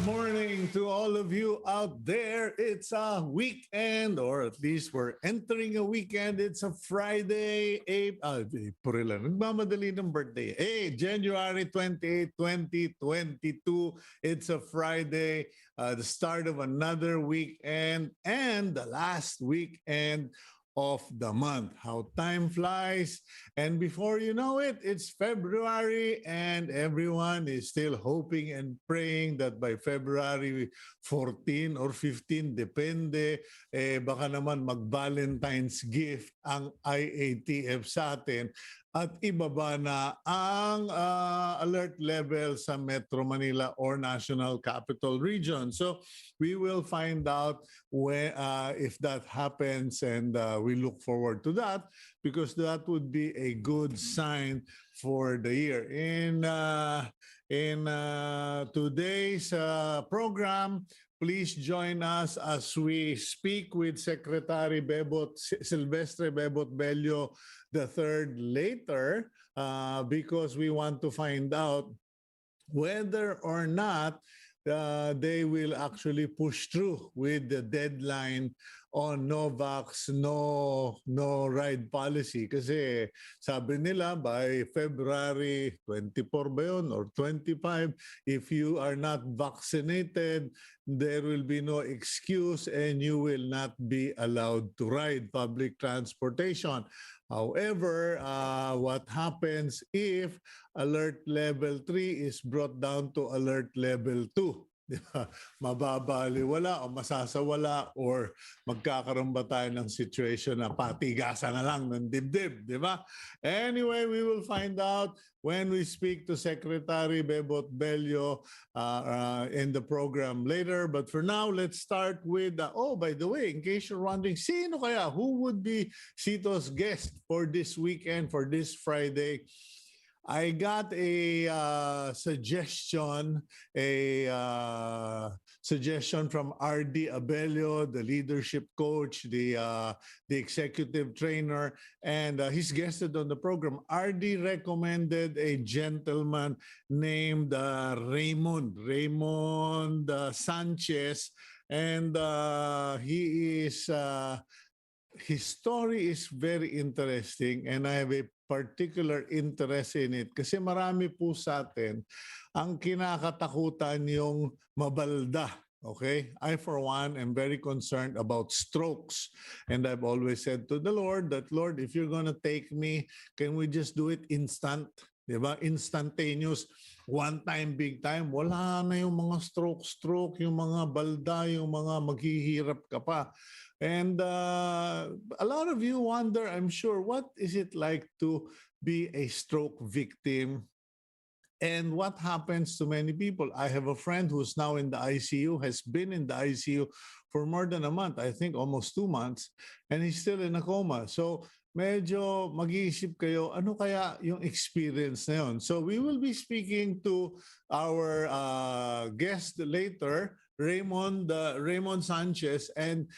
morning to all of you out there. It's a weekend, or at least we're entering a weekend. It's a Friday, April lang. Nagmamadali ng birthday. January 28, 2022. It's a Friday, the start of another weekend and the last weekend of the month. How time flies. And before you know it, it's February and everyone is still hoping and praying that by February 14 or 15, depende, baka naman mag-Valentine's gift ang IATF sa atin at ibaba na ang alert level sa Metro Manila or National Capital Region. So we will find out if that happens, and we look forward to that because that would be a good sign for the year. In today's program, please join us as we speak with Secretary Silvestre Bello III later because we want to find out whether or not they will actually push through with the deadline on no vax, no ride policy. Kasi sabi nila by February 24 ba yun, or 25, if you are not vaccinated, there will be no excuse and you will not be allowed to ride public transportation. However, what happens if alert level 3 is brought down to alert level 2? Diba? Mababaliwala o masasawala, or magkakaroon ba tayo ng situation na patigasan na lang ng dibdib, di ba? Anyway, we will find out when we speak to Secretary Bello in the program later. But for now, let's start with, by the way, in case you're wondering, who would be Cito's guest for this weekend, for this Friday? I got a suggestion from R.D. Abello, the leadership coach, the executive trainer, and he's guested on the program. R.D. recommended a gentleman named Raymund Sanchez, and his story is very interesting, and I have a particular interest in it kasi marami po sa atin ang kinakatakutan yung mabalda. Okay? I, for one, am very concerned about strokes. And I've always said to the Lord that, Lord, if you're gonna take me, can we just do it instant? Diba? Instantaneous. One time, big time. Wala na yung mga stroke, yung mga balda, yung mga maghihirap ka pa. And a lot of you wonder, I'm sure, what is it like to be a stroke victim? And what happens to many people? I have a friend who's now in the ICU, has been in the ICU for more than a month, I think almost 2 months, and he's still in a coma. So medyo mag-iisip kayo, ano kaya yung experience na yun? So we will be speaking to our guest later, Raymund Sanchez, and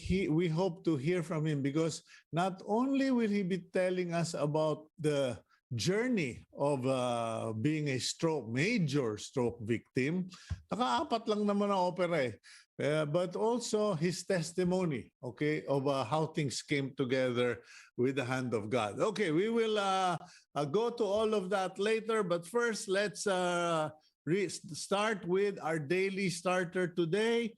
we hope to hear from him because not only will he be telling us about the journey of being a major stroke victim. Naka-4 lang naman ang opera but also his testimony, okay, of how things came together with the hand of God. Okay, we will go to all of that later, but first let's start with our daily starter today.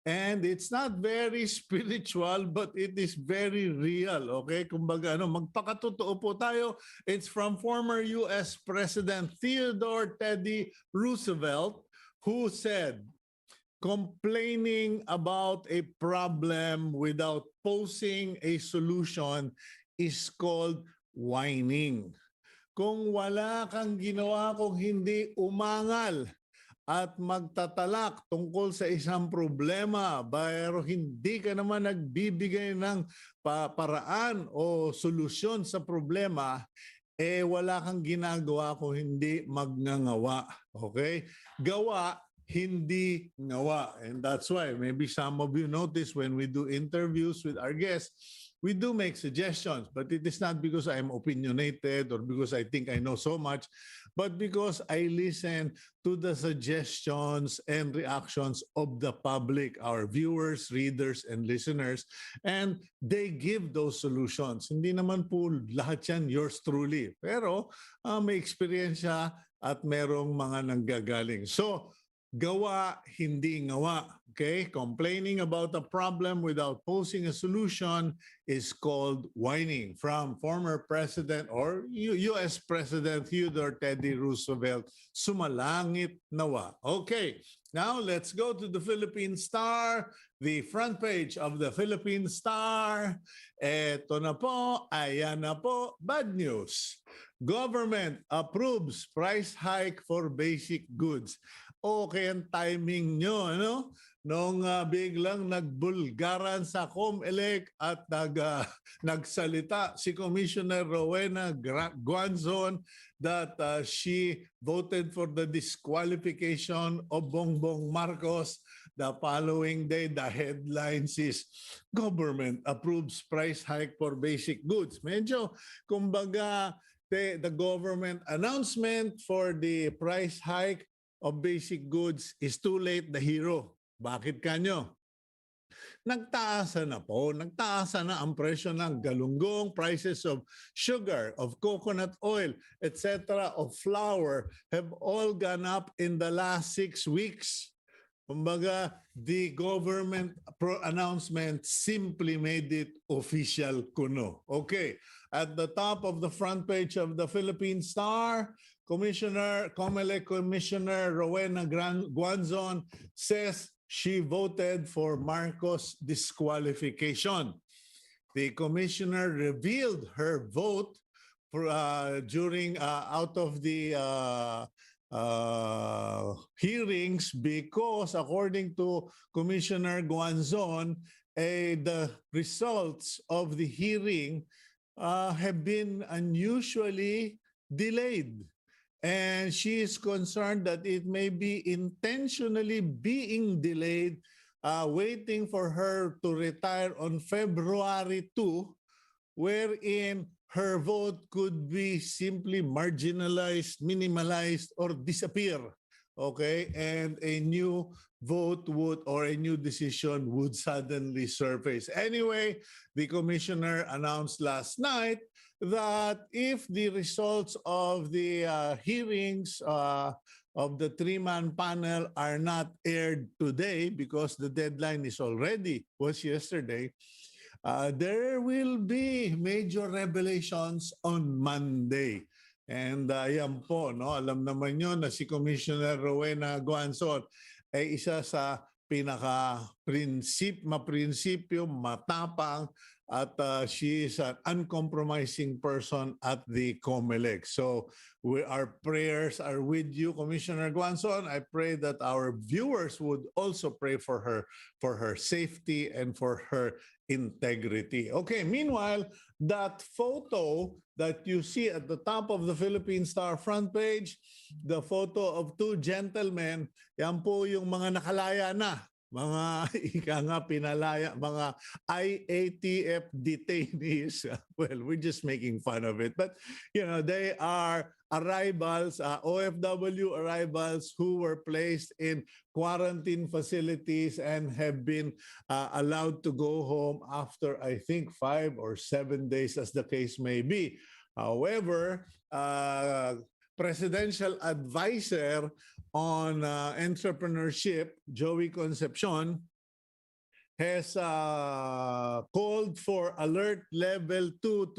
And it's not very spiritual, but it is very real, okay? Kumbaga, magpakatotoo po tayo. It's from former U.S. President Theodore Teddy Roosevelt, who said, complaining about a problem without posing a solution is called whining. Kung wala kang ginawa kung hindi umangal at magtatalak tungkol sa isang problema, pero hindi ka naman nagbibigay ng paraan o solusyon sa problema, wala kang ginagawa kung hindi magngangawa. Okay? Gawa, hindi ngawa. And that's why maybe some of you notice when we do interviews with our guests, we do make suggestions, but it is not because I'm opinionated or because I think I know so much, but because I listen to the suggestions and reactions of the public, our viewers, readers, and listeners, and they give those solutions. Hindi naman po lahat yan yours truly, pero may experience siya at merong mga nanggagaling. So, gawa, hindi ngawa. Okay? Complaining about a problem without posing a solution is called whining, from former President or U.S. President Theodore Teddy Roosevelt. Sumalangit nawa. Okay, now let's go to the Philippine Star, the front page of the Philippine Star. Eto na po, ayan na po, bad news. Government approves price hike for basic goods. Okay ang timing nyo, ano? Nung biglang nagbulgaran sa COMELEC at nagsalita si Commissioner Rowena Guanzon that she voted for the disqualification of Bongbong Marcos. The following day, the headlines is, government approves price hike for basic goods. Medyo, kumbaga, the government announcement for the price hike of basic goods is too late, the hero. Bakit kanyo? Nagtaasa na po, nagtaasa na ang presyo ng galunggong, prices of sugar, of coconut oil, etc., of flour have all gone up in the last 6 weeks. Kumbaga, the government announcement simply made it official kuno. Okay, at the top of the front page of the Philippine Star, COMELEC Commissioner Rowena Guanzon says she voted for Marcos' disqualification. The commissioner revealed her vote for, during out of the hearings because, according to Commissioner Guanzon, the results of the hearing have been unusually delayed. And she is concerned that it may be intentionally being delayed, waiting for her to retire on February 2, wherein her vote could be simply marginalized, minimalized, or disappear. Okay? And a new vote would, or a new decision would suddenly surface. Anyway, the commissioner announced last night that if the results of the hearings of the three-man panel are not aired today, because the deadline was yesterday, there will be major revelations on Monday. And yan po, no? Alam naman nyo na si Commissioner Rowena Guanzon ay isa sa maprinsipyo, matapang, at she is an uncompromising person at the COMELEC. So our prayers are with you, Commissioner Guanzon. I pray that our viewers would also pray for her safety and for her integrity. Okay, meanwhile, that photo that you see at the top of the Philippine Star front page, the photo of two gentlemen, yan po yung mga nakalaya na. Mga pinalaya, mga IATF detainees. Well, we're just making fun of it. But, you know, they are arrivals, OFW arrivals who were placed in quarantine facilities and have been allowed to go home after, I think, 5 or 7 days, as the case may be. However, Presidential Advisor on Entrepreneurship, Joey Concepcion, has called for Alert Level 2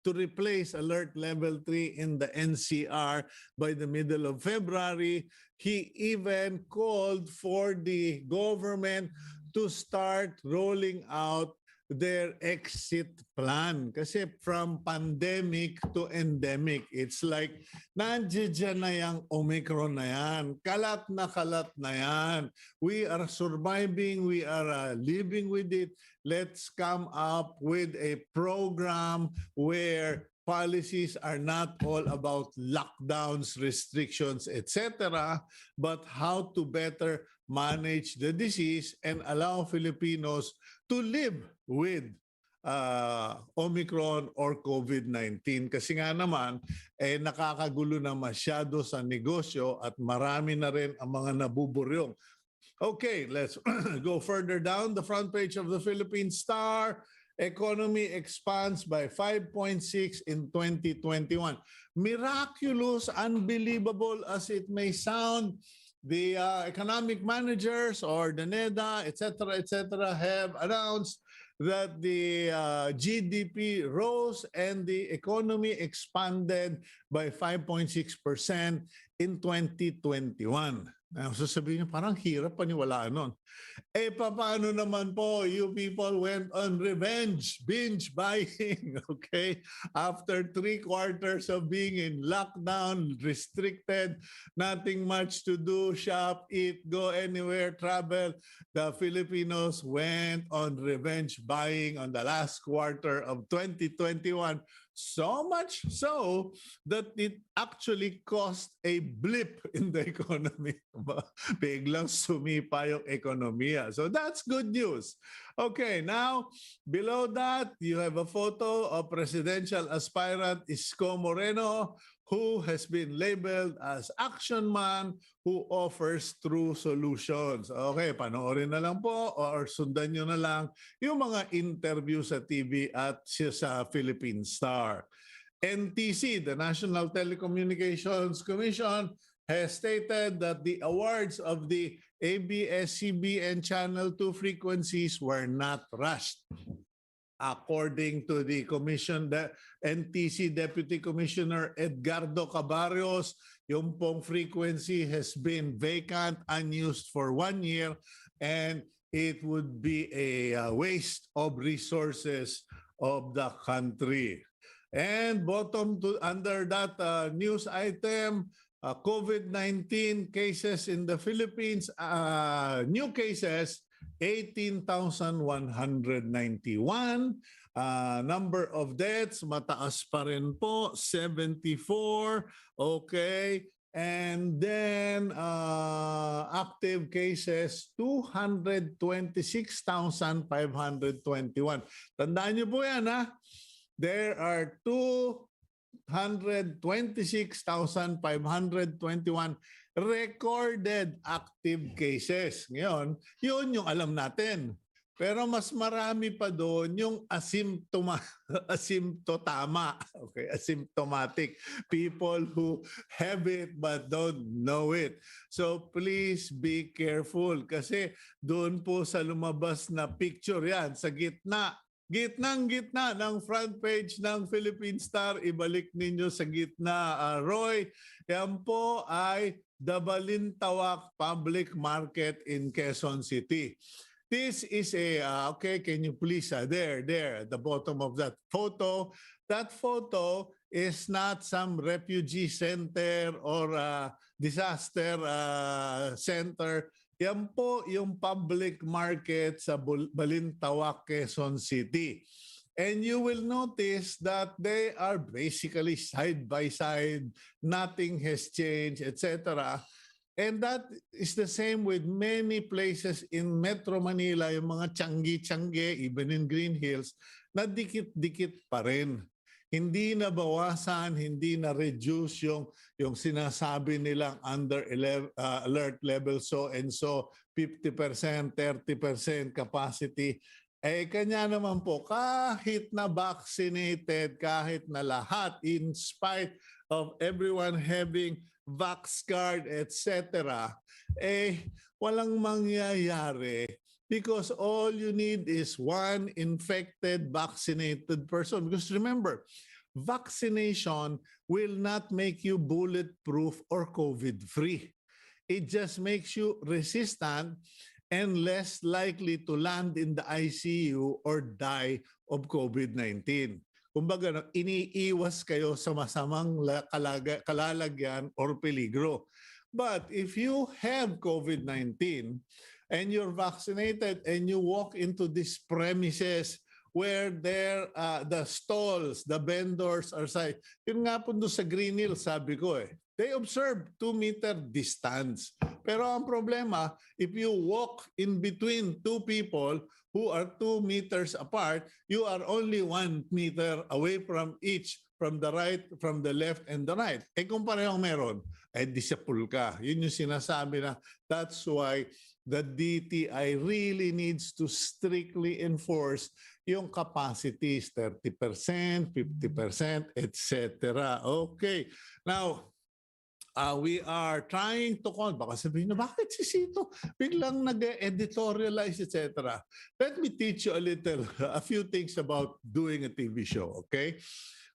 to replace Alert Level 3 in the NCR by the middle of February. He even called for the government to start rolling out their exit plan. Kasi from pandemic to endemic, it's like nandiyan na yung Omicron na yan. Kalat na yan. We are surviving, we are living with it. Let's come up with a program where policies are not all about lockdowns, restrictions, etc., but how to better manage the disease and allow Filipinos to live with Omicron or COVID-19. Kasi nga naman, nakakagulo na masyado sa negosyo at marami na rin ang mga nabuburyong. Okay, let's go further down the front page of the Philippine Star. Economy expands by 5.6 in 2021. Miraculous, unbelievable as it may sound, the economic managers or the NEDA, etc., have announced that the GDP rose and the economy expanded by 5.6% in 2021. So sabihin niyo, parang hirap paniwalaan nun. Paano naman po, you people went on binge buying, okay? After 3 quarters of being in lockdown, restricted, nothing much to do, shop, eat, go anywhere, travel, the Filipinos went on revenge buying on the last quarter of 2021. So much so that it actually caused a blip in the economy. Biglang sumipa yung ekonomiya. So that's good news. Okay, now below that, you have a photo of presidential aspirant Isko Moreno, who has been labeled as action man who offers true solutions. Okay, panoorin na lang po or sundan nyo na lang yung mga interview sa TV at sa Philippine Star. NTC, the National Telecommunications Commission, has stated that the awards of the ABS-CBN Channel 2 frequencies were not rushed. According to the commission, the NTC Deputy Commissioner Edgardo Cabarrios, yung pong frequency has been vacant, unused for 1 year, and it would be a waste of resources of the country. And under that news item, COVID-19 cases in the Philippines, new cases, 18,191. Number of deaths, mataas pa rin po, 74. Okay. And then active cases, 226,521. Tandaan niyo po yan, ha? There are 226,521 recorded active cases. Ngayon, yun yung alam natin. Pero mas marami pa doon yung asymptotama, okay, asymptomatic, people who have it but don't know it. So please be careful kasi doon po sa lumabas na picture yan, sa gitna ng front page ng Philippine Star, ibalik ninyo sa gitna, Roy. Yan po ay the Balintawak Public Market in Quezon City. This is okay, can you please, there, at the bottom of that photo. That photo is not some refugee center or disaster center. Yan po yung public market sa Balintawak, Quezon City. And you will notice that they are basically side by side. Nothing has changed, etc. And that is the same with many places in Metro Manila, yung mga tiyanggi-tiyanggi, even in Green Hills, na dikit-dikit pa rin. Hindi na bawasan, hindi na reduce yung sinasabi nilang under alert level so and so, 50%, 30% capacity. Kanya naman po, kahit na vaccinated, kahit na lahat, in spite of everyone having vax card, etc., walang mangyayari because all you need is one infected, vaccinated person. Because remember, vaccination will not make you bulletproof or COVID-free. It just makes you resistant and less likely to land in the ICU or die of COVID-19. Kumbaga, iniiwas kayo sa masamang kalalagyan or peligro. But if you have COVID-19 and you're vaccinated and you walk into these premises where the stalls, the vendors are yun nga po doon sa Green Hills, sabi ko they observe 2-meter distance. Pero ang problema, if you walk in between two people who are 2 meters apart, you are only 1 meter away from each, from the right, from the left, and the right. Eh kung parehong meron, eh di sa pool ka. Yun yung sinasabi na that's why the DTI really needs to strictly enforce yung capacities, 30%, 50%, etc. Okay. Now, we are trying to baka sabihin na, bakit si Cito biglang nag-editorialize, etc. Let me teach you a little, a few things about doing a TV show, okay?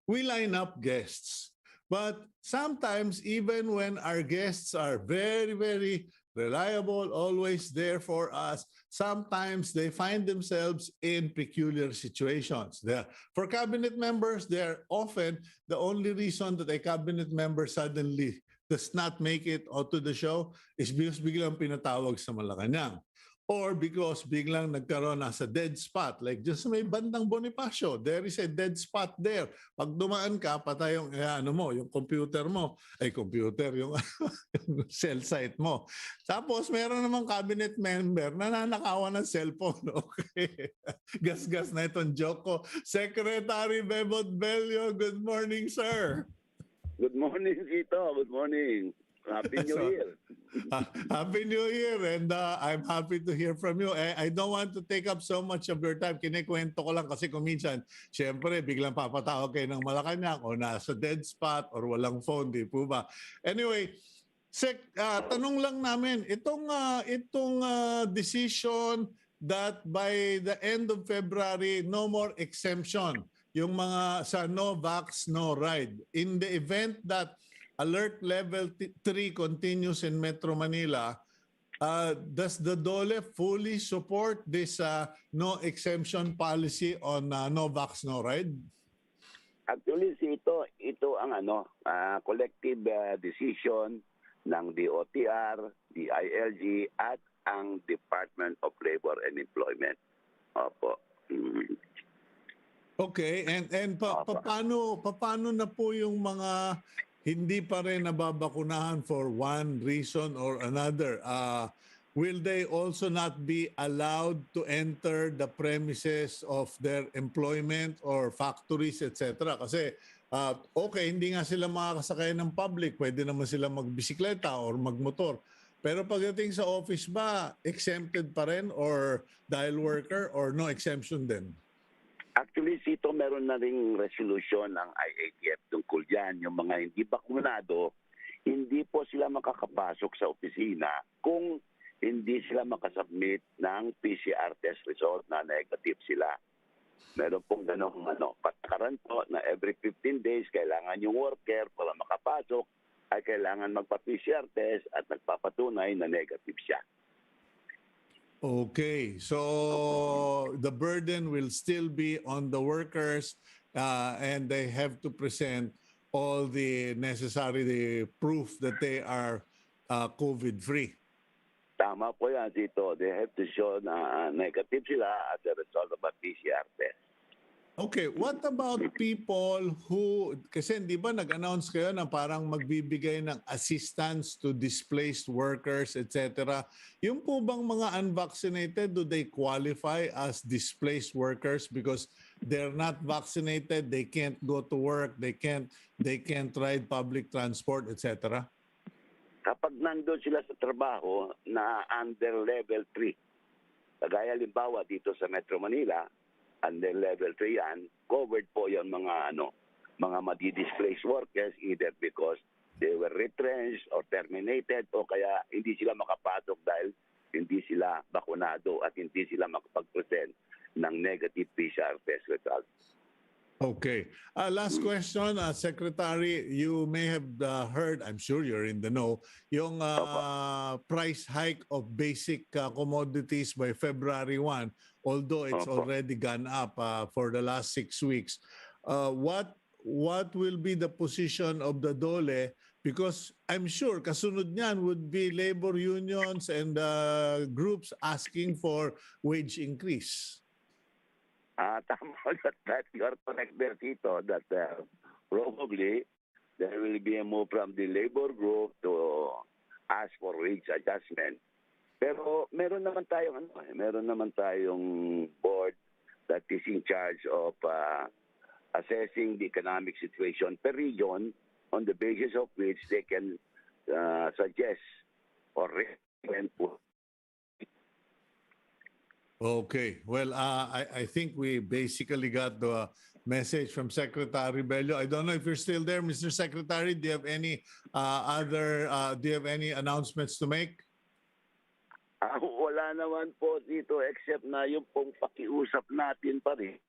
We line up guests. But sometimes, even when our guests are very, very reliable, always there for us, sometimes they find themselves in peculiar situations. For cabinet members, they're often the only reason that a cabinet member suddenly does not make it onto the show is because biglang pinatawag sa Malacanang. Or because biglang nagkaroon nasa dead spot. Like just may bandang Bonifacio, there is a dead spot there. Pag dumaan ka, patay yung, yung computer mo. Yung cell site mo. Tapos meron namang cabinet member na nanakawan ng cellphone. Okay. Gas-gas na itong joke ko. Secretary Bebot Bello, good morning, sir. Good morning, Cito. Good morning. Happy New Year. Happy New Year, and I'm happy to hear from you. I don't want to take up so much of your time. Kinikwento ko lang kasi kung minsan, syempre, biglang papatawag kayo ng Malacanang o nasa dead spot or walang phone, di po ba? Anyway, tanong lang namin, itong decision that by the end of February, no more exemption, yung mga sa no vax, no ride. In the event that Alert Level 3 continues in Metro Manila, does the DOLE fully support this no exemption policy on no vax, no ride? Actually, ito ang collective decision ng DOTR, DILG, at ang Department of Labor and Employment. Opo. Okay, and paano na po yung mga hindi pa rin nababakunahan for one reason or another? Will they also not be allowed to enter the premises of their employment or factories, etc.? Kasi okay, hindi nga sila makakasakay ng public, pwede naman sila magbisikleta or magmotor. Pero pagdating sa office ba, exempted pa rin or dahil worker or no exemption din? Actually, Cito, meron na ring resolution ng IATF tungkol yan. Yung mga hindi bakunado, hindi po sila makakapasok sa opisina kung hindi sila makasubmit ng PCR test result na negative sila. Meron pong ganong patakaran po na every 15 days kailangan yung worker para makapasok ay kailangan magpa-PCR test at nagpapatunay na negative siya. Okay, so the burden will still be on the workers and they have to present all the necessary proof that they are COVID-free. Tama po yan, Tito. They have to show na negative sila as a result of a PCR test. Okay, what about people who, kasi di ba nag-announce kayo na parang magbibigay ng assistance to displaced workers, etc. Yung po bang mga unvaccinated, do they qualify as displaced workers because they're not vaccinated, they can't go to work, they can't ride public transport, etc.? Kapag nandun sila sa trabaho na under level 3, kagaya limbawa dito sa Metro Manila, under level 3 yan, covered po yung mga madi-displaced workers either because they were retrenched or terminated o kaya hindi sila makapasok dahil hindi sila bakunado at hindi sila makapag-present ng negative PCR test results. Okay. Last question, Secretary, you may have heard, I'm sure you're in the know, yung price hike of basic commodities by February 1, although it's already gone up for the last 6 weeks. What will be the position of the DOLE? Because I'm sure kasunod niyan would be labor unions and groups asking for wage increase. Tama that you are correct there, Tito, that probably there will be a move from the labor group to ask for wage adjustment. Pero meron naman tayong board that is in charge of assessing the economic situation per region, on the basis of which they can suggest or recommend. Okay. Well, I think we basically got the message from Secretary Bello. I don't know if you're still there, Mr. Secretary. Do you have any do you have any announcements to make? Wala naman po dito except na yung pong pakiusap natin pa rin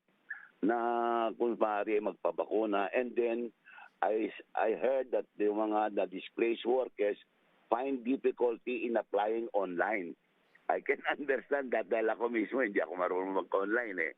na kung maaari magpabakuna. And then I heard that the mga displaced workers find difficulty in applying online. I can understand that dahil ako mismo hindi ako marunong mag-online eh.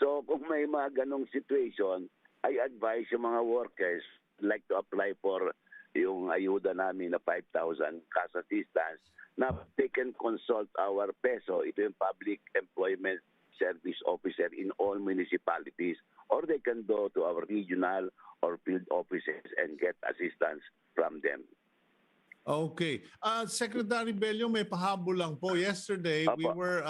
So kung may mga ganong situation, I advise yung mga workers like to apply for yung ayuda namin na 5,000 cash assistance na they can consult our PESO, ito yung Public Employment Service Officer in all municipalities, or they can go to our regional or field offices and get assistance from them. Okay. Secretary Bello, may pahabol lang po. Yesterday, we were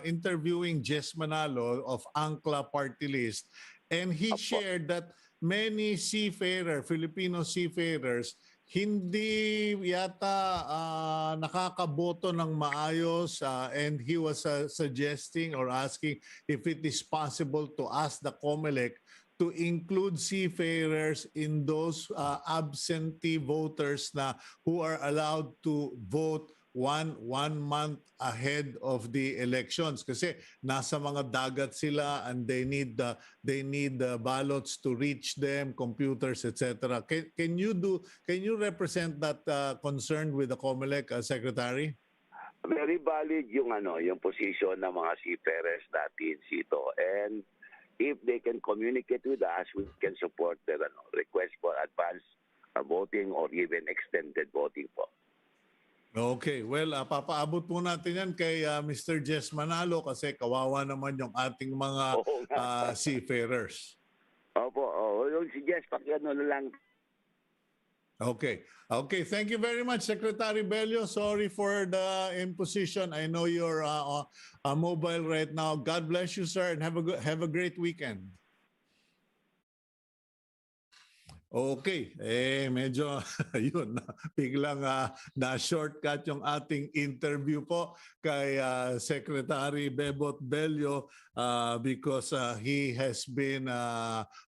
interviewing Jess Manalo of Angkla Party List, and he shared that many Filipino seafarers, hindi yata nakakaboto ng maayos, and he was suggesting or asking if it is possible to ask the COMELEC to include seafarers in those absentee voters na who are allowed to vote one month ahead of the elections, kasi nasa mga dagat sila and they need the ballots to reach them, computers, etc. Can you represent that concern with the COMELEC, Secretary? Very valid yung position ng mga seafarers natin, Cito. And if they can communicate with us, we can support their request for advance voting or even extended voting po. Okay. Well, papaabot po natin yan kay Mr. Jess Manalo kasi kawawa naman yung ating mga seafarers. Opo. Yung si Jess, pakiano na lang. Okay. Okay. Thank you very much, Secretary Bello. Sorry for the imposition. I know you're mobile right now. God bless you, sir, and have a great weekend. Okay, medyo yun, biglang na-shortcut yung ating interview po kay Secretary Bebot Bello because he has been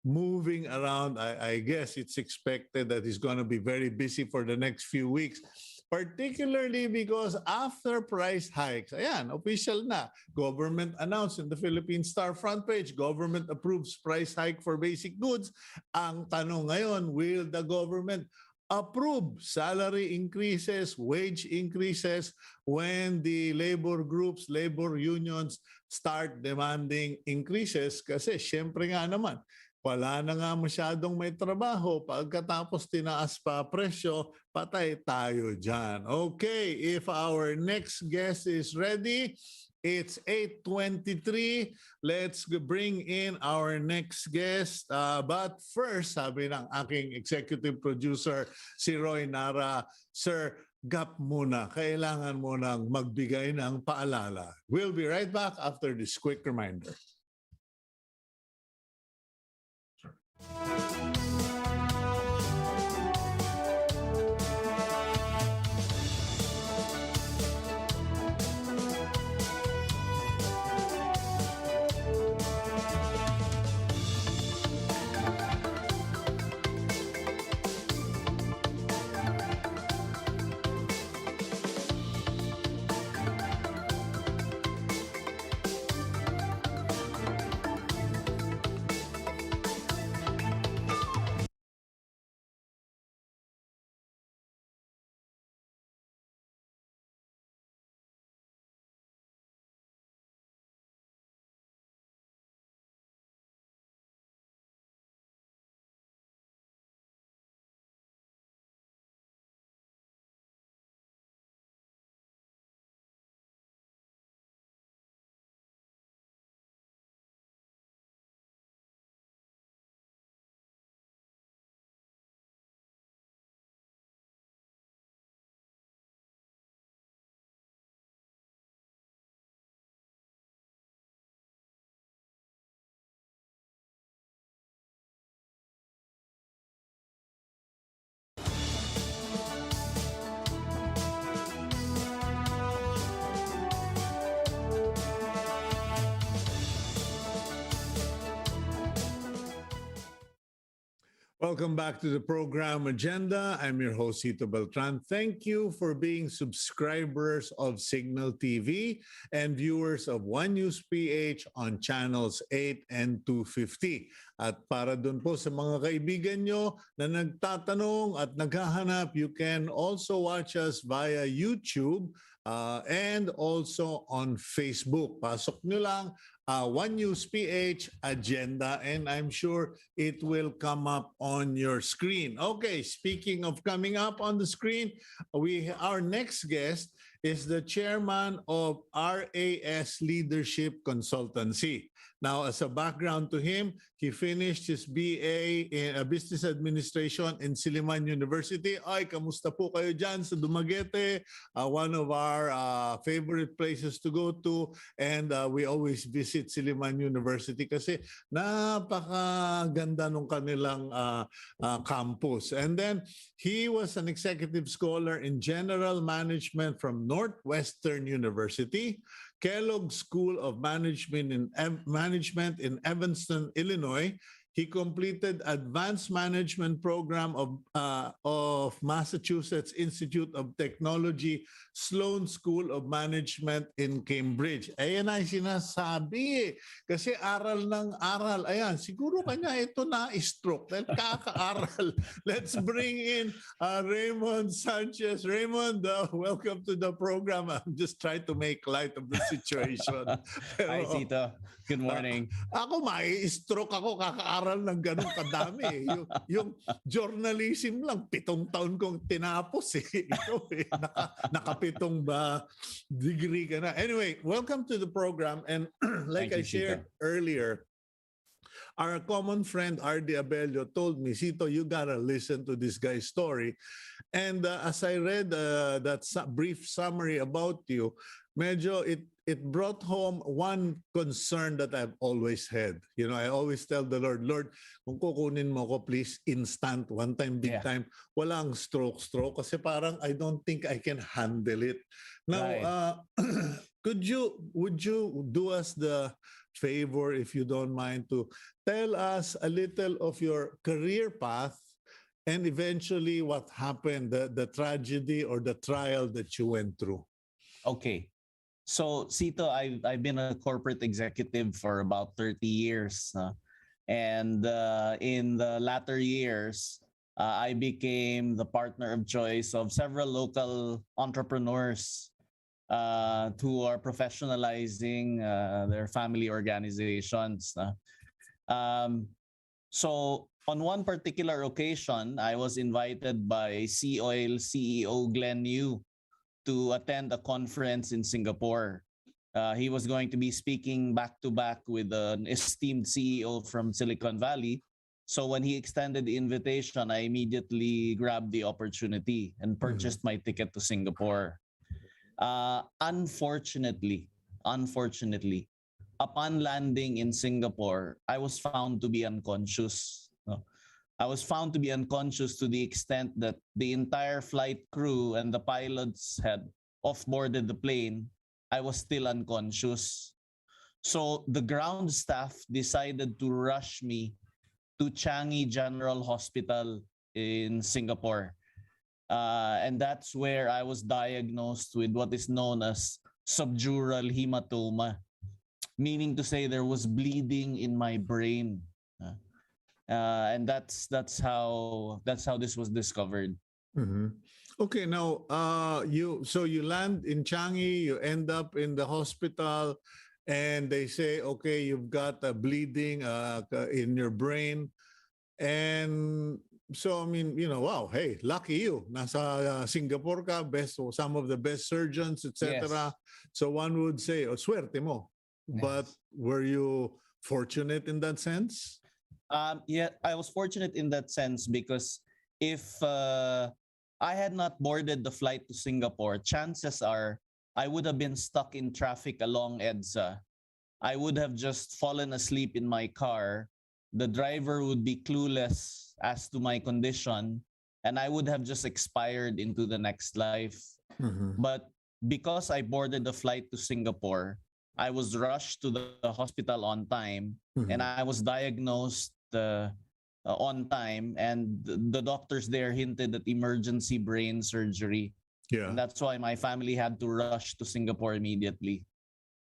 moving around. I guess it's expected that he's going to be very busy for the next few weeks. Particularly because after price hikes, ayan, official na. Government announced in the Philippine Star front page, government approves price hike for basic goods. Ang tanong ngayon, will the government approve salary increases, wage increases when the labor groups, labor unions start demanding increases? Kasi syempre nga naman, wala na nga masyadong may trabaho. Pagkatapos tinaas pa presyo, patay tayo dyan. Okay, if our next guest is ready, it's 8:23. Let's bring in our next guest. But first, sabi ng aking executive producer, si Roy Nara, Sir, gap muna. Kailangan mo nang magbigay ng paalala. We'll be right back after this quick reminder. Welcome back to the program Agenda. I'm your host, Cito Beltran. Thank you for being subscribers of Cignal TV and viewers of One News PH on channels 8 and 250. At para dun po sa mga kaibigan nyo na nagtatanong at naghahanap, you can also watch us via YouTube and also on Facebook. Pasok nyo lang One News PH Agenda, and I'm sure it will come up on your screen. Okay, speaking of coming up on the screen, our next guest is the chairman of RAS Leadership Consultancy. Now, as a background to him, he finished his BA in Business Administration in Silliman University. Ay, kamusta po kayo dyan sa Dumaguete? One of our favorite places to go to. And we always visit Silliman University kasi napakaganda nung kanilang campus. And then he was an executive scholar in general management from Northwestern University, Kellogg School of Management in Evanston, Illinois. He completed Advanced Management Program of Massachusetts Institute of Technology, Sloan School of Management in Cambridge. Ayan ay sinasabi kasi aral ng aral. Ayan, siguro kanya ito na-stroke dahil kaka-aral. Let's bring in Raymund Sanchez. Raymund, welcome to the program. I'm just trying to make light of the situation. Pero, hi, Cito. Good morning. Ako mai-stroke ako kaka-aral ng ganun kadami. yung journalism lang, 7 taon kong tinapos eh. Ikaw eh, nakapitong ba degree ka na. Anyway, welcome to the program. And like I shared earlier, our common friend R.D. Abello told me, Cito, you gotta listen to this guy's story. And as I read that brief summary about you, medyo it brought home one concern that I've always had. You know, I always tell the Lord, kung kukunin mo ko, please, instant, one time, big time, walang stroke, kasi parang I don't think I can handle it. Now, would you do us the favor, if you don't mind, to tell us a little of your career path and eventually what happened, the tragedy or the trial that you went through? Okay. So, Cito, I've been a corporate executive for about 30 years. And in the latter years, I became the partner of choice of several local entrepreneurs who are professionalizing their family organizations. So, on one particular occasion, I was invited by Sea Oil CEO Glenn Yu to attend a conference in Singapore. He was going to be speaking back-to-back with an esteemed CEO from Silicon Valley. So when he extended the invitation, I immediately grabbed the opportunity and purchased my ticket to Singapore. Unfortunately, upon landing in Singapore, I was found to be unconscious. I was found to be unconscious to the extent that the entire flight crew and the pilots had off-boarded the plane. I was still unconscious. So the ground staff decided to rush me to Changi General Hospital in Singapore. And that's where I was diagnosed with what is known as subdural hematoma, meaning to say there was bleeding in my brain. And that's how this was discovered. Mm-hmm. Okay, now you land in Changi, you end up in the hospital, and they say, okay, you've got a bleeding in your brain, and so I mean, you know, wow, hey, lucky you. Nasa Singapore ka, some of the best surgeons, etc. Yes. So one would say, oh, suerte mo. Yes. But were you fortunate in that sense? Yeah, I was fortunate in that sense because if I had not boarded the flight to Singapore, chances are I would have been stuck in traffic along EDSA. I would have just fallen asleep in my car. The driver would be clueless as to my condition, and I would have just expired into the next life. But because I boarded the flight to Singapore, I was rushed to the hospital on time, and I was diagnosed on time, and the doctors there hinted at emergency brain surgery. Yeah. And that's why my family had to rush to Singapore immediately.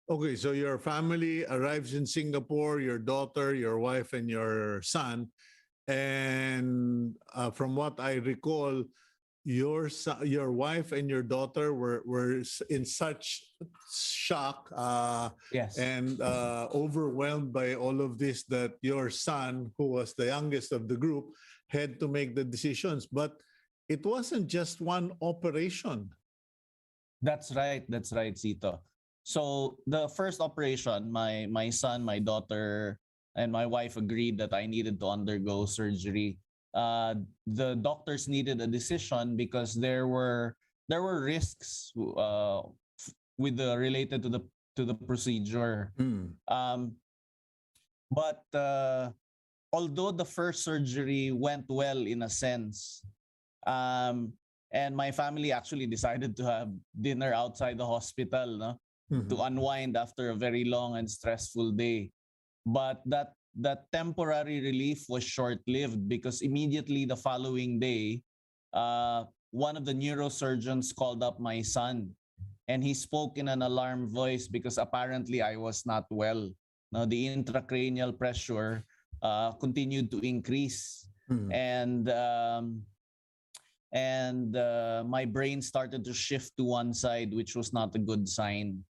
Okay, so your family arrives in Singapore, your daughter, your wife, and your son. And from what I recall, your wife and your daughter were in such shock Yes. and overwhelmed by all of this that your son, who was the youngest of the group, had to make the decisions. But it wasn't just one operation. That's right, Cito. So the first operation, my son, my daughter, and my wife agreed that I needed to undergo surgery. The doctors needed a decision because there were risks with the related to the procedure. Mm. But although the first surgery went well in a sense, and my family actually decided to have dinner outside the hospital, no? Mhm. To unwind after a very long and stressful day. But that temporary relief was short-lived because immediately the following day, one of the neurosurgeons called up my son, and he spoke in an alarm voice because apparently I was not well. Now the intracranial pressure continued to increase, Mhm. and my brain started to shift to one side, which was not a good sign.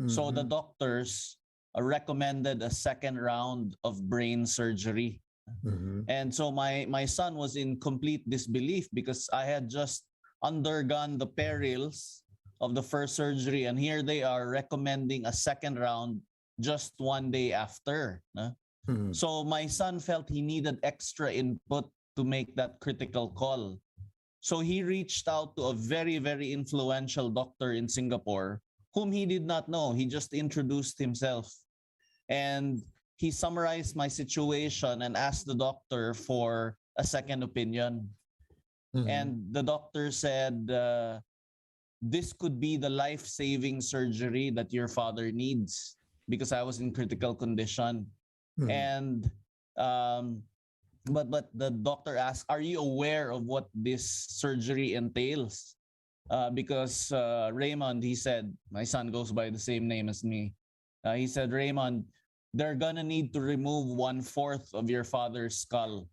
So the Mhm. doctors recommended a second round of brain surgery. Mhm. And so my son was in complete disbelief because I had just undergone the perils of the first surgery, and here they are recommending a second round just one day after. Mhm. So my son felt he needed extra input to make that critical call. So he reached out to a very, very influential doctor in Singapore whom he did not know. He just introduced himself. And he summarized my situation and asked the doctor for a second opinion. Mhm. And the doctor said, this could be the life-saving surgery that your father needs because I was in critical condition. Mhm. And but the doctor asked, "Are you aware of what this surgery entails?" Because Raymond, he said, my son goes by the same name as me. He said, "Raymond, they're gonna need to remove 1/4 of your father's skull."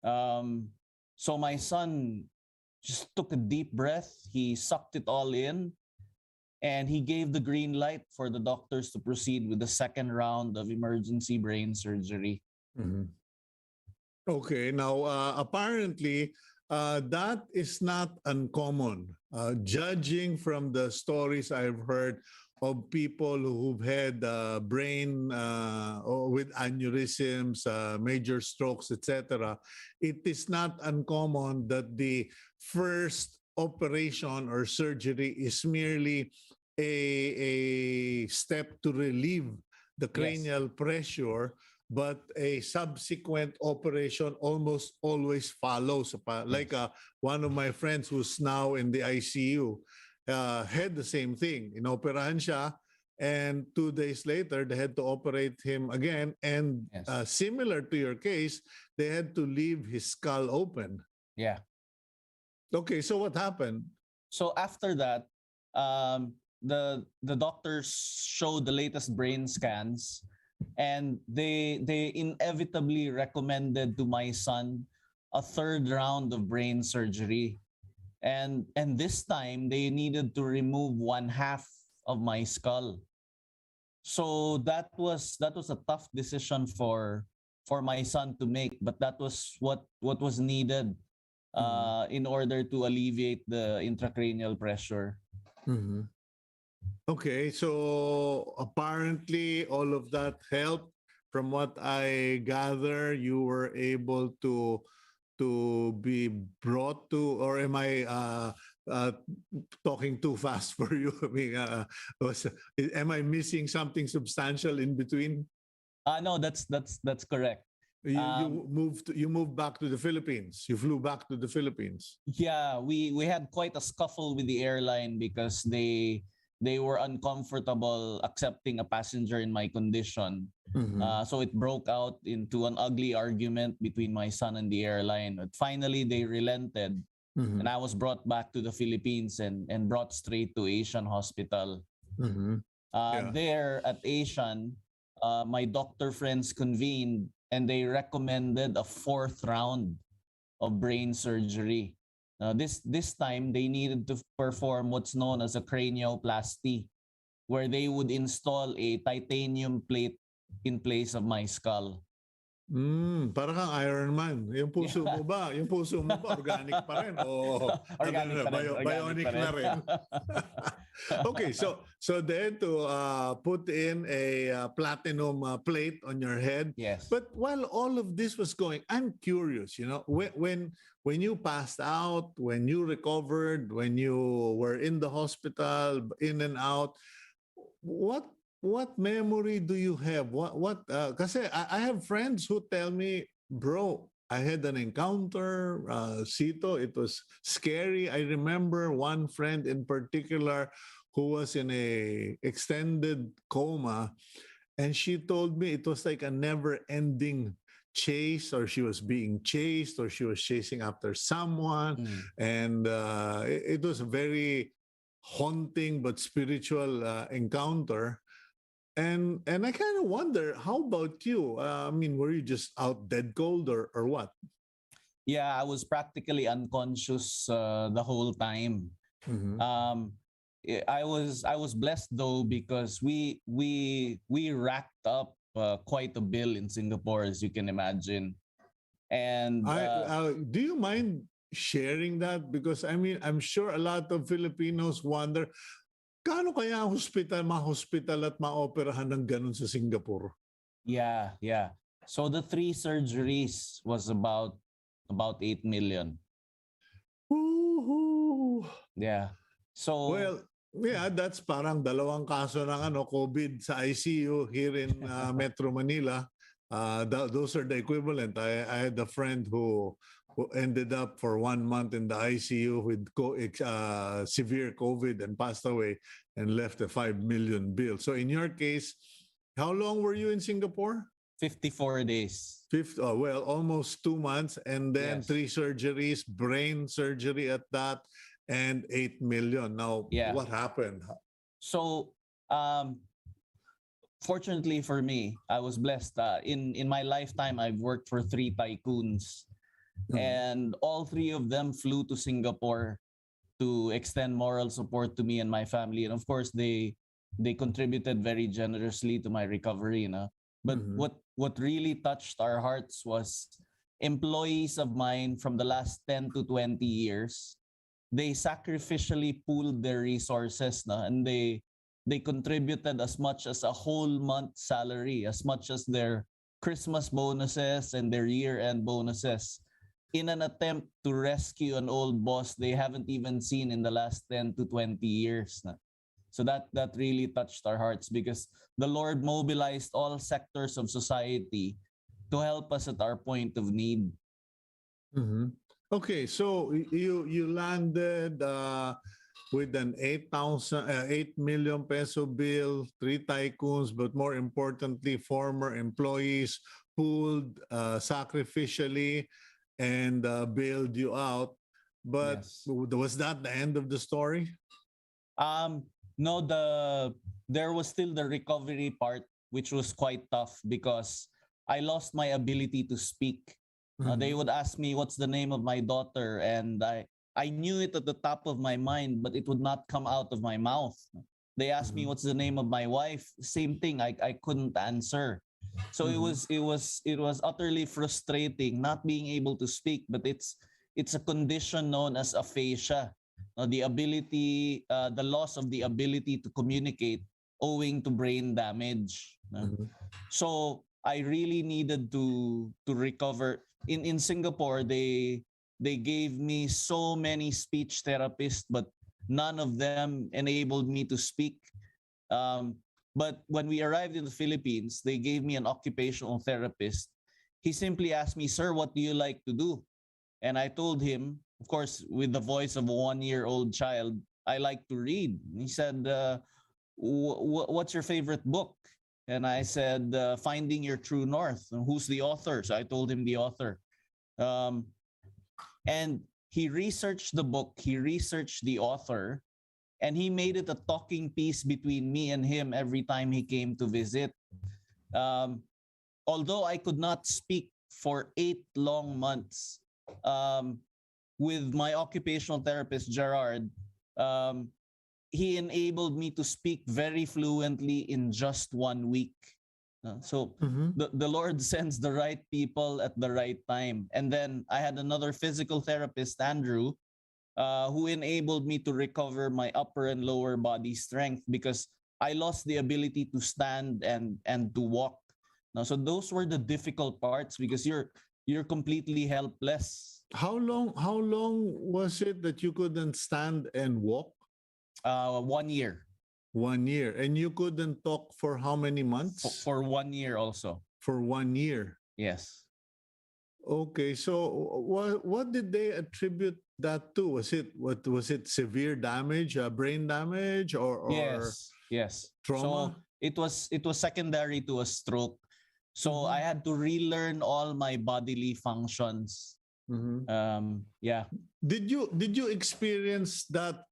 So my son just took a deep breath. He sucked it all in, and he gave the green light for the doctors to proceed with the second round of emergency brain surgery. Mhm. Okay, now apparently that is not uncommon. Judging from the stories I've heard of people who've had brain or with aneurysms, major strokes, etc., it is not uncommon that the first operation or surgery is merely a step to relieve the Yes. cranial pressure, but a subsequent operation almost always follows. Like one of my friends who's now in the ICU had the same thing. Inoperahan siya, and 2 days later, they had to operate him again. And Yes. similar to your case, they had to leave his skull open. Yeah. Okay, so what happened? So after that, the doctors showed the latest brain scans, and they inevitably recommended to my son a third round of brain surgery, and this time they needed to remove 1/2 of my skull. So that was a tough decision for my son to make, but that was what was needed in order to alleviate the intracranial pressure. Mm-hmm. Okay, so apparently all of that helped. From what I gather, you were able to be brought to, or am I uh, talking too fast for you? I mean, am I missing something substantial in between? No, that's correct. You moved back to the Philippines. You flew back to the Philippines. Yeah, we had quite a scuffle with the airline because they were uncomfortable accepting a passenger in my condition. So it broke out into an ugly argument between my son and the airline. But finally, they relented, and I was brought back to the Philippines and brought straight to Asian Hospital. Yeah. There at Asian, my doctor friends convened and they recommended a fourth round of brain surgery. This time, they needed to perform what's known as a cranioplasty, where they would install a titanium plate in place of my skull. Para kang Iron Man. Yung puso mo ba? Yung puso mo ba organic pa rin o Organic pa rin, bionic organic pa na rin. rin? Okay, so then to put in a platinum plate on your head. Yes. But while all of this was going, I'm curious, you know, when you passed out, when you recovered, when you were in the hospital, in and out, what memory do you have? Kasi I have friends who tell me, bro, I had an encounter, Cito, it was scary. I remember one friend in particular who was in a extended coma, and she told me it was like a never-ending chase, or she was being chased, or she was chasing after someone, and it was a very haunting but spiritual encounter. And I kind of wonder, how about you? I mean, were you just out dead cold or what? Yeah, I was practically unconscious the whole time. I was blessed though, because we racked up quite a bill in Singapore, as you can imagine. And do you mind sharing that? Because I mean, I'm sure a lot of Filipinos wonder, kaano kaya ma-hospital at ma-operahan ng ganun sa Singapore? Yeah. So the 3 surgeries was about 8 million. Woohoo! Yeah. So well, yeah, that's parang dalawang kaso ng COVID sa ICU here in Metro Manila. Those are the equivalent. I had a friend who ended up for 1 month in the ICU with severe COVID and passed away and left a 5 million bill. So in your case, how long were you in Singapore? 54 days. Well, almost 2 months, and then 3 surgeries, brain surgery at that, and 8 million. Now, what happened? So, fortunately for me, I was blessed. In my lifetime, I've worked for 3 tycoons. And all 3 of them flew to Singapore to extend moral support to me and my family. And of course, they contributed very generously to my recovery. You know? But what really touched our hearts was employees of mine from the last 10 to 20 years. They sacrificially pooled their resources, and they contributed as much as a whole month's salary, as much as their Christmas bonuses and their year-end bonuses, in an attempt to rescue an old boss they haven't even seen in the last 10 to 20 years. So that really touched our hearts, because the Lord mobilized all sectors of society to help us at our point of need. Okay, so you landed with an 8 million peso bill, 3 tycoons, but more importantly, former employees pooled sacrificially and bailed you out. But was that the end of the story? No, there was still the recovery part, which was quite tough, because I lost my ability to speak. They would ask me what's the name of my daughter, and I knew it at the top of my mind, but it would not come out of my mouth. They asked me what's the name of my wife. Same thing. I couldn't answer. So it was utterly frustrating not being able to speak. But it's a condition known as aphasia, the loss of the ability to communicate owing to brain damage. So I really needed to recover. In Singapore, they gave me so many speech therapists, but none of them enabled me to speak. But when we arrived in the Philippines, they gave me an occupational therapist. He simply asked me, "Sir, what do you like to do?" And I told him, of course, with the voice of a 1-year-old child, "I like to read." He said, "What's your favorite book?" and I said, Finding Your True North. Who's the author? So I told him the author. And he researched the book, he researched the author, and he made it a talking piece between me and him every time he came to visit. Although I could not speak for 8 long months, with my occupational therapist, Gerard, he enabled me to speak very fluently in just 1 week. So the Lord sends the right people at the right time. And then I had another physical therapist, Andrew, who enabled me to recover my upper and lower body strength because I lost the ability to stand and to walk. Now, so those were the difficult parts because you're completely helpless. How long was it that you couldn't stand and walk? 1 year. 1 year. And you couldn't talk for how many months? For 1 year also. For 1 year. Yes. Okay, so what did they attribute that to? Was it severe damage, brain damage, or yes trauma? So it was secondary to a stroke. So Mhm. I had to relearn all my bodily functions. Yeah. Did you experience that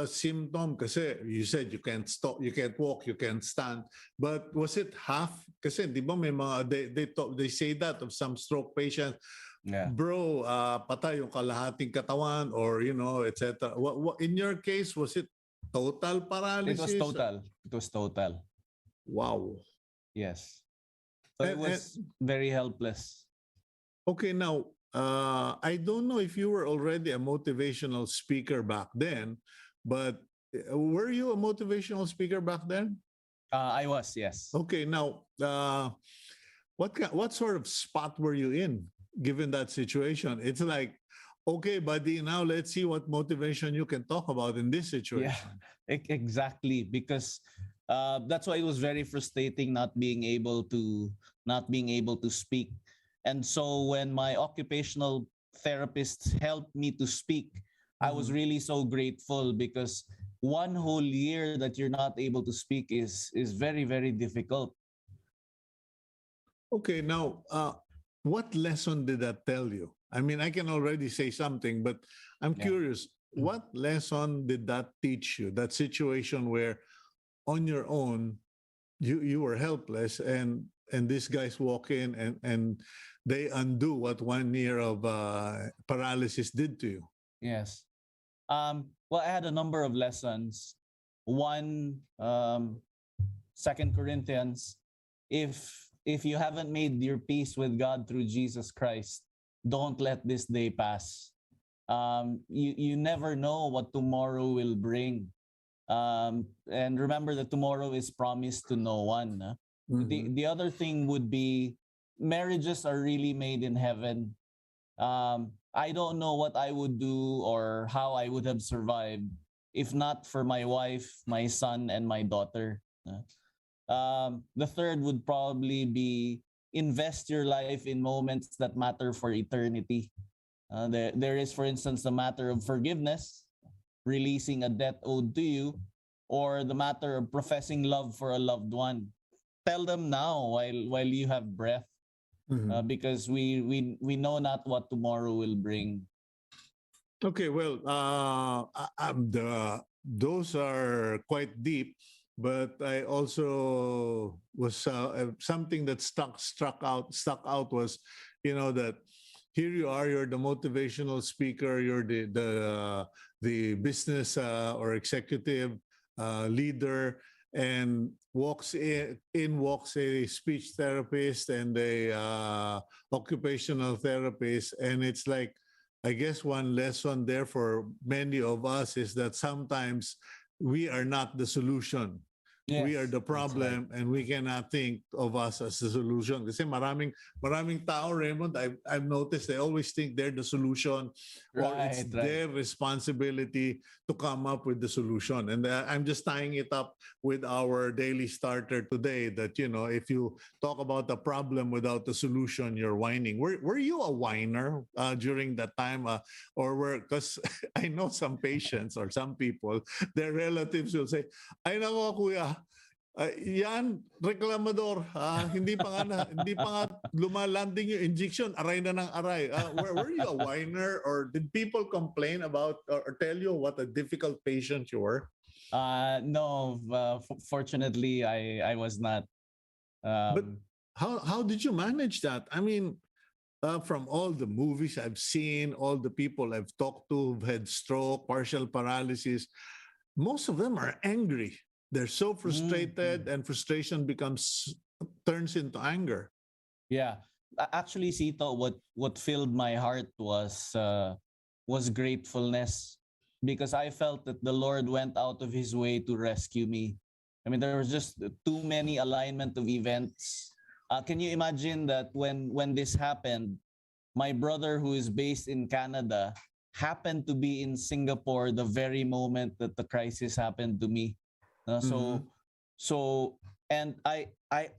symptom? Kasi you said you can't stop, you can't walk, you can't stand. But was it half? Kasi di ba may mga they say that of some stroke patients. Yeah. Bro, patay yung kalahating katawan, or etc. What in your case, was it total paralysis? It was total. Wow. Yes. So it was very helpless. Okay, now I don't know if you were already a motivational speaker back then, but were you a motivational speaker back then? I was, yes. Okay, now what sort of spot were you in given that situation? It's like, okay, buddy, now let's see what motivation you can talk about in this situation. Yeah, exactly. Because that's why it was very frustrating not being able to speak. And so when my occupational therapist helped me to speak, I was really so grateful because 1 whole year that you're not able to speak is very, very difficult. Okay, now what lesson did that tell you? I mean, I can already say something, but I'm curious, what lesson did that teach you? That situation where on your own you were helpless, and these guys walk in and they undo what 1 year of paralysis did to you. Yes. Well, I had a number of lessons. One, 2 Corinthians, if you haven't made your peace with God through Jesus Christ, don't let this day pass. You never know what tomorrow will bring. And remember that tomorrow is promised to no one. The other thing would be marriages are really made in heaven. I don't know what I would do or how I would have survived if not for my wife, my son, and my daughter. The third would probably be invest your life in moments that matter for eternity. There is, for instance, the matter of forgiveness, releasing a debt owed to you, or the matter of professing love for a loved one. Tell them now while you have breath, because we know not what tomorrow will bring. Okay, well, those are quite deep, but I also was something that struck out was, that here you are, you're the motivational speaker, you're the business or executive leader, and walks a speech therapist and a occupational therapist, and it's like, I guess one lesson there for many of us is that sometimes we are not the solution. Yes, we are the problem, and we cannot think of us as the solution. Kasi maraming tao, Raymond, I've noticed they always think they're the solution, or it's their responsibility to come up with the solution. And I'm just tying it up with our daily starter today that, if you talk about the problem without the solution, you're whining. Were you a whiner during that time? Because I know some patients or some people, their relatives will say, ay nako kuya, Yan, reklamador. Hindi pa nga lumalanding yung injection. Aray na ng aray. Were you a whiner or did people complain about or tell you what a difficult patient you were? No, fortunately, I was not. But how did you manage that? I mean, from all the movies I've seen, all the people I've talked to who've had stroke, partial paralysis, most of them are angry. They're so frustrated, and frustration turns into anger. Yeah. Actually, Sito, what filled my heart was gratefulness, because I felt that the Lord went out of His way to rescue me. I mean, there was just too many alignment of events. Can you imagine that when this happened, my brother, who is based in Canada, happened to be in Singapore the very moment that the crisis happened to me. So and I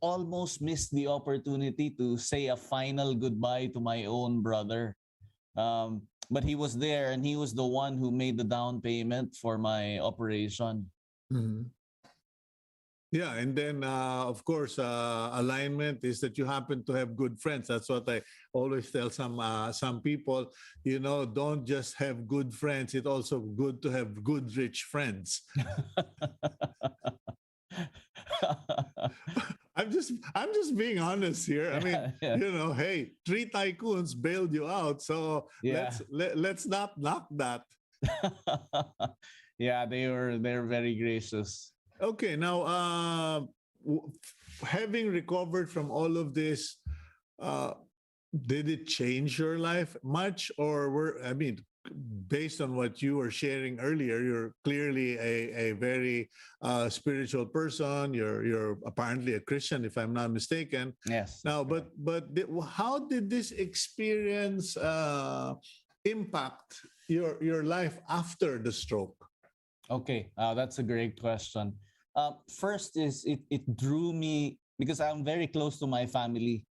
almost missed the opportunity to say a final goodbye to my own brother. But he was there, and he was the one who made the down payment for my operation. Yeah, and then of course, alignment is that you happen to have good friends. That's what I always tell some people. You know, don't just have good friends. It's also good to have good rich friends. I'm just being honest here. I mean, you know, hey, 3 tycoons bailed you out, so let's not knock that. Yeah, they're very gracious. Okay, now having recovered from all of this, did it change your life much, or based on what you were sharing earlier, you're clearly a very spiritual person. You're apparently a Christian, if I'm not mistaken. Yes. Now, but how did this experience impact your life after the stroke? Okay, that's a great question. First is it drew me, because I'm very close to my family,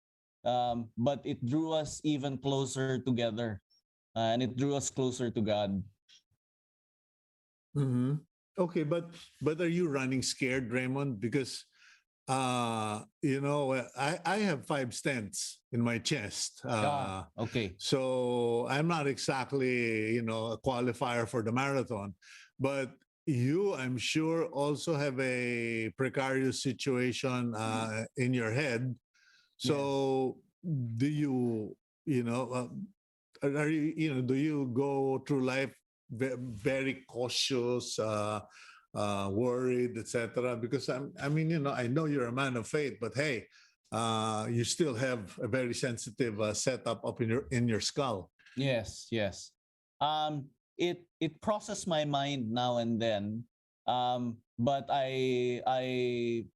but it drew us even closer together, and it drew us closer to God. Okay, but are you running scared, Raymond? Because you know, I have 5 stents in my chest. Okay. So I'm not exactly, you know, a qualifier for the marathon, but you, I'm sure, also have a precarious situation in your head. So do you, you know, are you, you know, do you go through life very cautious, worried, etc.? Because I mean, you know, I know you're a man of faith, but hey, you still have a very sensitive setup up in your skull. Yes. It crosses my mind now and then, but I've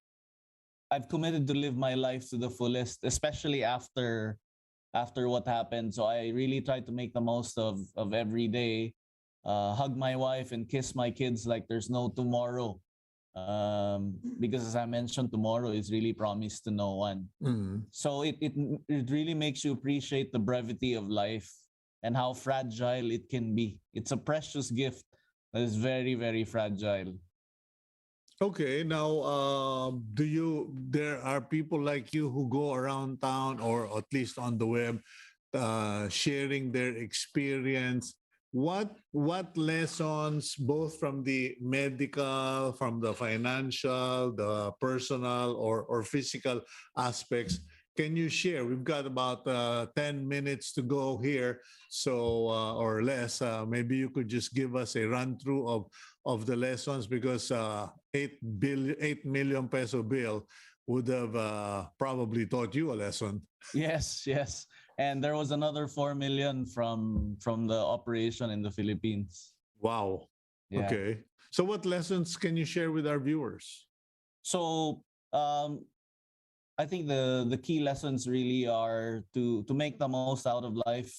committed to live my life to the fullest, especially after what happened. So I really try to make the most of every day, hug my wife and kiss my kids like there's no tomorrow. Because as I mentioned, tomorrow is really promised to no one. So it really makes you appreciate the brevity of life and how fragile it can be. It's a precious gift that is very, very fragile. Okay, now there are people like you who go around town or at least on the web sharing their experience. What lessons, both from the medical, from the financial, the personal or physical aspects, can you share? We've got about 10 minutes to go here, so or less. Maybe you could just give us a run through of the lessons, because 8 million peso bill would have probably taught you a lesson. Yes. And there was another 4 million from the operation in the Philippines. Wow. Yeah. Okay. So what lessons can you share with our viewers? So I think the key lessons really are to make the most out of life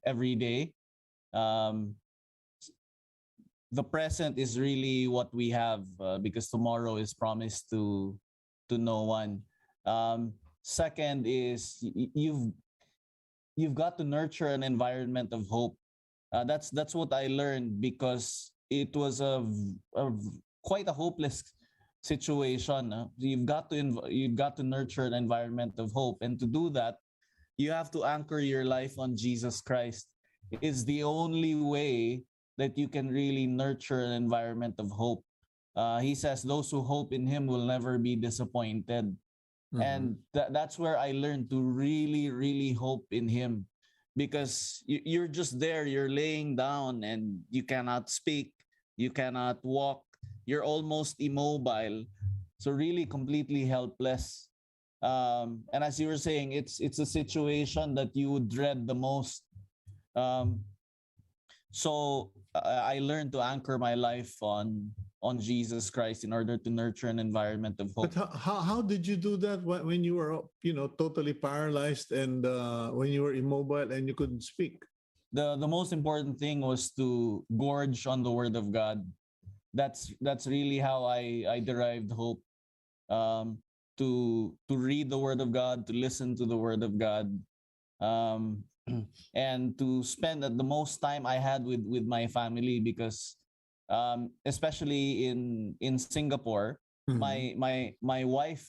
every day. The present is really what we have, because tomorrow is promised to no one. Second is you've got to nurture an environment of hope. That's what I learned, because it was quite a hopeless situation, you've got to nurture an environment of hope, and to do that, you have to anchor your life on Jesus Christ. It's the only way that you can really nurture an environment of hope. He says those who hope in Him will never be disappointed. And that's where I learned to really, really hope in Him, because you're just there, you're laying down and you cannot speak, you cannot walk, you're almost immobile, so really completely helpless. And as you were saying, it's a situation that you would dread the most. Um, so I learned to anchor my life on Jesus Christ in order to nurture an environment of hope. But how did you do that when you were, totally paralyzed and when you were immobile and you couldn't speak? The most important thing was to gorge on the Word of God. That's really how I derived hope. To read the Word of God, to listen to the Word of God, and to spend the most time I had with my family, because especially in Singapore, my wife,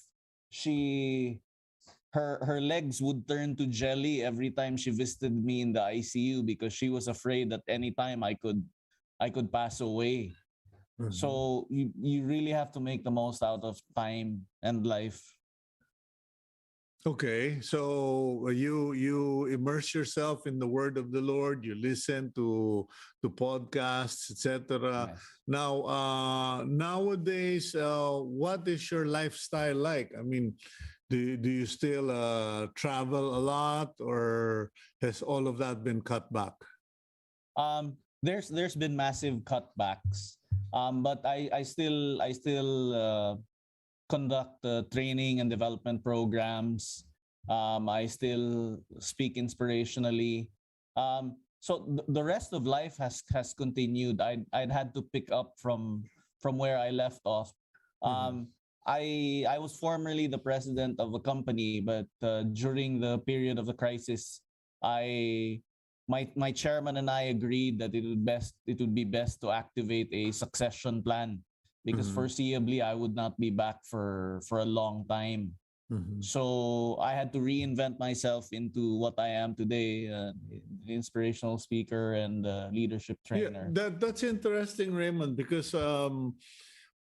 her legs would turn to jelly every time she visited me in the ICU, because she was afraid that any time I could pass away. So you really have to make the most out of time and life. Okay, so you immerse yourself in the Word of the Lord. You listen to podcasts, etc. Yes. Now, nowadays, what is your lifestyle like? I mean, do you still travel a lot, or has all of that been cut back? There's been massive cutbacks, but I still conduct training and development programs. I still speak inspirationally. So the rest of life has continued. I'd had to pick up from where I left off. I was formerly the president of a company, but during the period of the crisis, my chairman and I agreed that it would be best to activate a succession plan, because foreseeably I would not be back for a long time. So I had to reinvent myself into what I am today, inspirational speaker and leadership trainer. Yeah, that's interesting, Raymond, because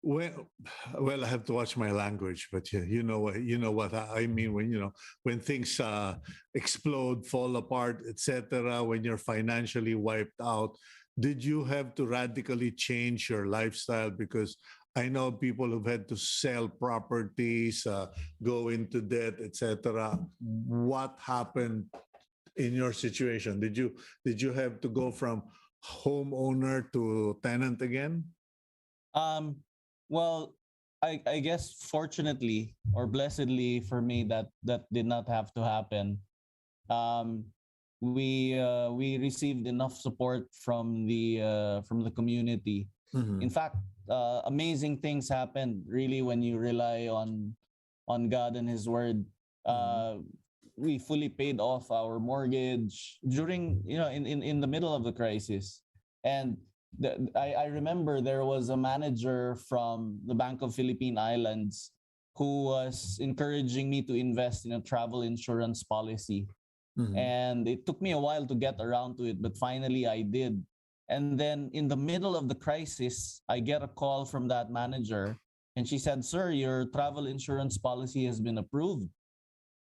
well, I have to watch my language, but yeah, you know what I mean when when things explode, fall apart, etc. When you're financially wiped out, did you have to radically change your lifestyle? Because I know people who've had to sell properties, go into debt, etc. What happened in your situation? Did you have to go from homeowner to tenant again? Well, I guess fortunately or blessedly for me, that did not have to happen. Um, we received enough support from the community. In fact, amazing things happen really when you rely on God and His Word. We fully paid off our mortgage during in the middle of the crisis, and I remember there was a manager from the Bank of Philippine Islands who was encouraging me to invest in a travel insurance policy. And it took me a while to get around to it, but finally I did. And then in the middle of the crisis, I get a call from that manager, and she said, "Sir, your travel insurance policy has been approved."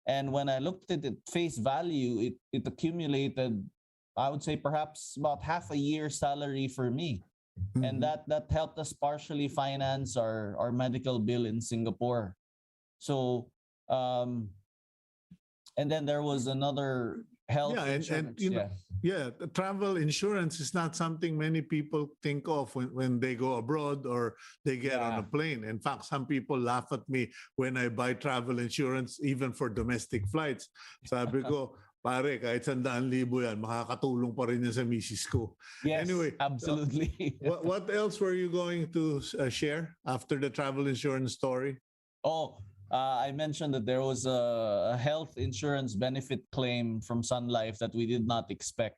And when I looked at it face value, it accumulated, I would say, perhaps about half a year's salary for me. And that helped us partially finance our medical bill in Singapore. So and then there was another health insurance. The travel insurance is not something many people think of when they go abroad or they get on a plane. In fact, some people laugh at me when I buy travel insurance, even for domestic flights. Sabi ko, pare, kahit 100,000 yan, makakatulong pa rin yan sa misis ko. Yes, anyway, absolutely. What else were you going to share after the travel insurance story? I mentioned that there was a health insurance benefit claim from Sun Life that we did not expect.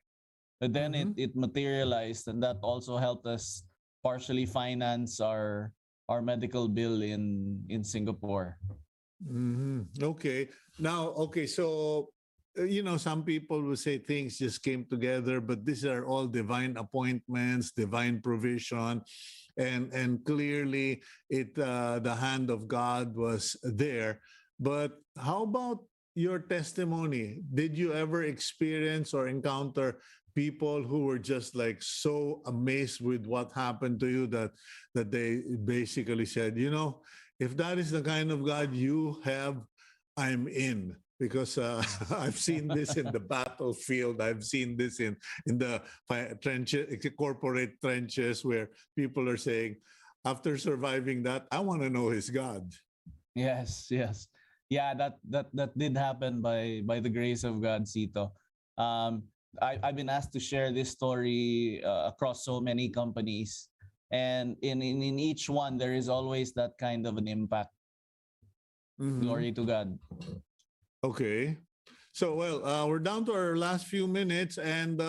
But then it materialized, and that also helped us partially finance our our medical bill in Singapore. Okay. Now, okay, so some people will say things just came together, but these are all divine appointments, divine provision, and clearly the hand of God was there. But how about your testimony? Did you ever experience or encounter people who were just like so amazed with what happened to you that they basically said, if that is the kind of God you have, I'm in? Because I've seen this in the battlefield. I've seen this in the trenches, corporate trenches, where people are saying, after surviving that, I want to know his God. Yes, yes. Yeah, that did happen by the grace of God, Cito. I've been asked to share this story across so many companies, and in each one there is always that kind of an impact. Glory to God. Okay. So, well, we're down to our last few minutes, and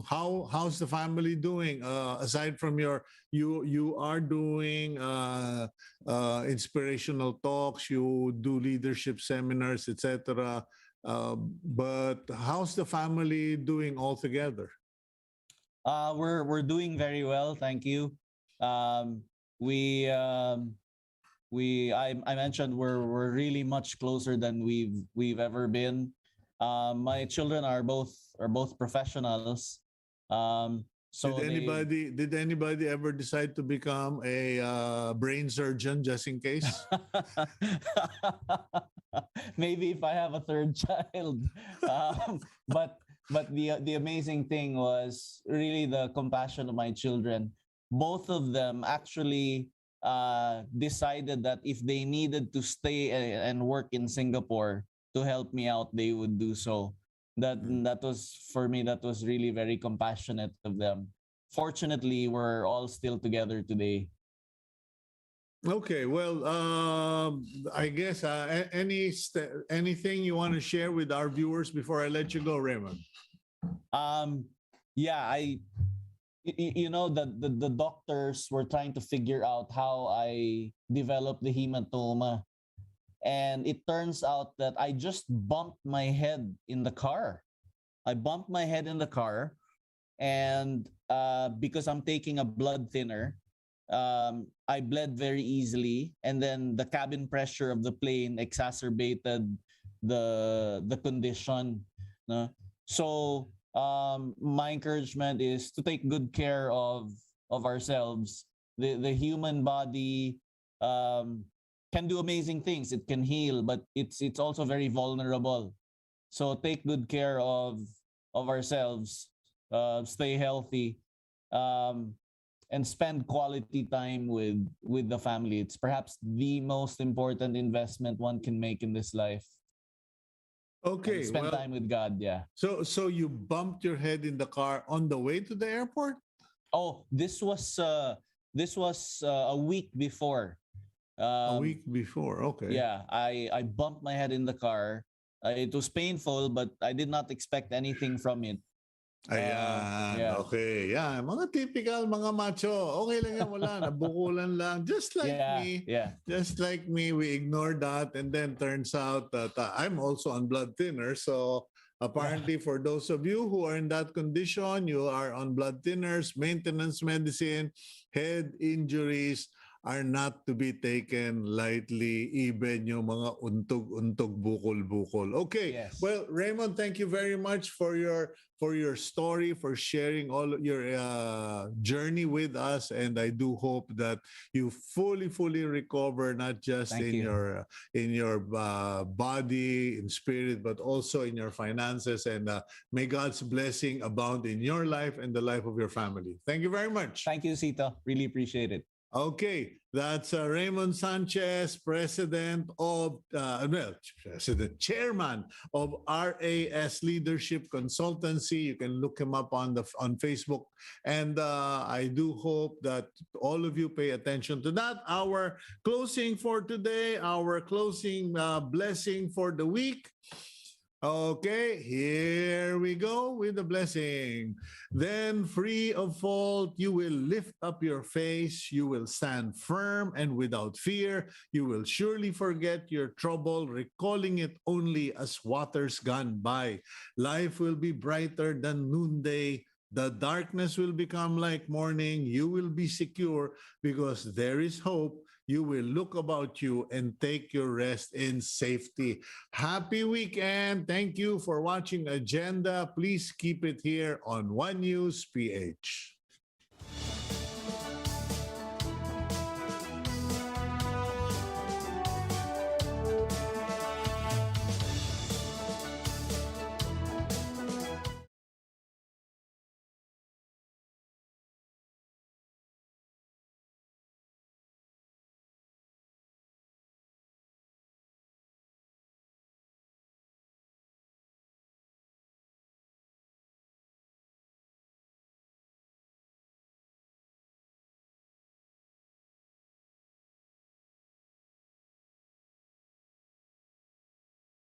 how's the family doing? Aside from you are doing inspirational talks, you do leadership seminars, etc. But how's the family doing altogether? We're doing very well, thank you. We I mentioned we're really much closer than we've ever been. My children are both professionals. So did anybody ever decide to become a brain surgeon just in case? Maybe if I have a third child. But the amazing thing was really the compassion of my children. Both of them actually decided that if they needed to stay and work in Singapore to help me out, they would do so. That was, for me, that was really very compassionate of them. Fortunately, we're all still together today. Okay, well, I guess anything you want to share with our viewers before I let you go, Raymond? Yeah, the doctors were trying to figure out how I developed the hematoma. And it turns out that I just bumped my head in the car. I bumped my head in the car, and because I'm taking a blood thinner, I bled very easily, and then the cabin pressure of the plane exacerbated the condition. No? So my encouragement is to take good care of ourselves. The human body can do amazing things. It can heal, but it's also very vulnerable. So take good care of ourselves. Stay healthy, and spend quality time with the family. It's perhaps the most important investment one can make in this life. Okay, and spend time with God. Yeah. So you bumped your head in the car on the way to the airport? Oh, this was a week before. A week before, okay. Yeah, I bumped my head in the car. It was painful, but I did not expect anything from it. Ayan, yeah. Okay. Yeah, mga typical mga macho. Okay lang yan, wala. Nabukulan lang. Just like me. Yeah. Just like me, we ignored that. And then turns out that I'm also on blood thinner. So apparently for those of you who are in that condition, you are on blood thinners, maintenance medicine, head injuries are not to be taken lightly, even yung mga untog-untog, bukol-bukol. Okay. Yes. Well, Raymond, thank you very much for your story, for sharing all your journey with us, and I do hope that you fully recover, not just in your body, in spirit, but also in your finances. And may God's blessing abound in your life and the life of your family. Thank you very much. Thank you, Cito. Really appreciate it. Okay, that's Raymund Sanchez, President of, Chairman of RAS Leadership Consultancy. You can look him up on Facebook, and I do hope that all of you pay attention to that. Our closing for today, our closing blessing for the week. Okay, here we go with the blessing. Then, free of fault, you will lift up your face, you will stand firm and without fear. You will surely forget your trouble, recalling it only as waters gone by. Life will be brighter than noonday. The darkness will become like morning. You will be secure because there is hope. You will look about you and take your rest in safety. Happy weekend. Thank you for watching Agenda. Please keep it here on One News PH.